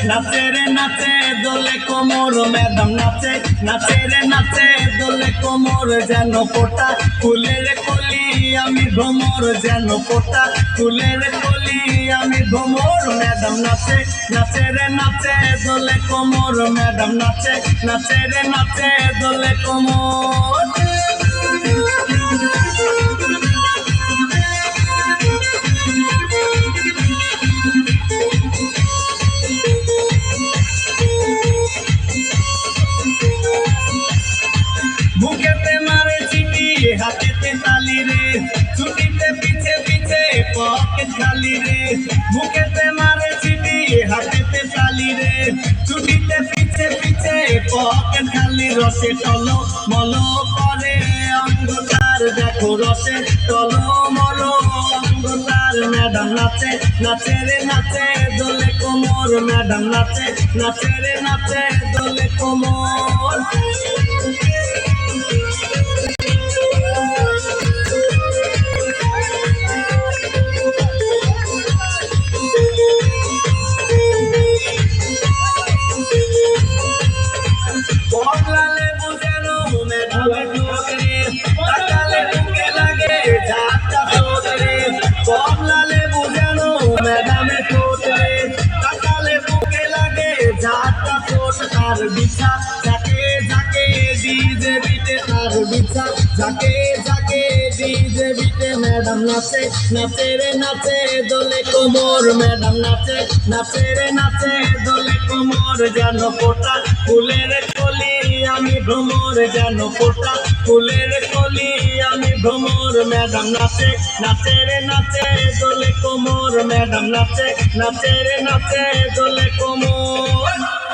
নাচে রে নাচে দোলে কোমর ম্যাডাম নাচে নাচে রে নাচে দোলে কোমর যেন ফোটা ফুলের কলি আমি ভ্রমর যেন ফোটা ফুলের কলি আমি ভ্রমর ম্যাডাম নাচে নাচে রে নাচে দোলে কোমর ম্যাডাম নাচে নাচে রে নাচে দোলে কোমর বুকেতে মারে চিঠি হাতেতে তালি রে ছুটিতে পিছে পিছে পকেট খালি রে বুকেতে মারে চিঠি হাতেতে তালি রে ছুটিতে পিছে পিছে পকেট খালি রসে টলো মলো করে অঙ্গতার দেখো রসে টলো মলো অঙ্গতার ম্যাডাম নাচে নাচে রে নাচে দোলে কোমর ম্যাডাম নাচে নাচে রে নাচে দোলে কোমর কমলালে বুঝানো ম্যাডামে ঠোকরে তাকালে বুকে লাগে ঝাঁটা ঠোকরে কমলালে বুঝানো ম্যাডামে ঠোকরে তাকালে বুকে লাগে ঝাঁটা ঠোক তার বিছা যাকে যাকে ডিজে বিটে তার বিছা যাকে যাকে ডিজে বিটে ম্যাডাম নাচে নাচে রে নাচে দোলে কোমর ম্যাডাম নাচে নাচে রে নাচে দোলে কোমর যেন ফোটা ফুলের কলি আমি ভ্রমর যেন ফোটা ফুলের কলি আমি ভ্রমর ম্যাডাম নাচে নাচে রে নাচে দোলে কোমর ম্যাডাম নাচে নাচে রে নাচে দোলে কোমর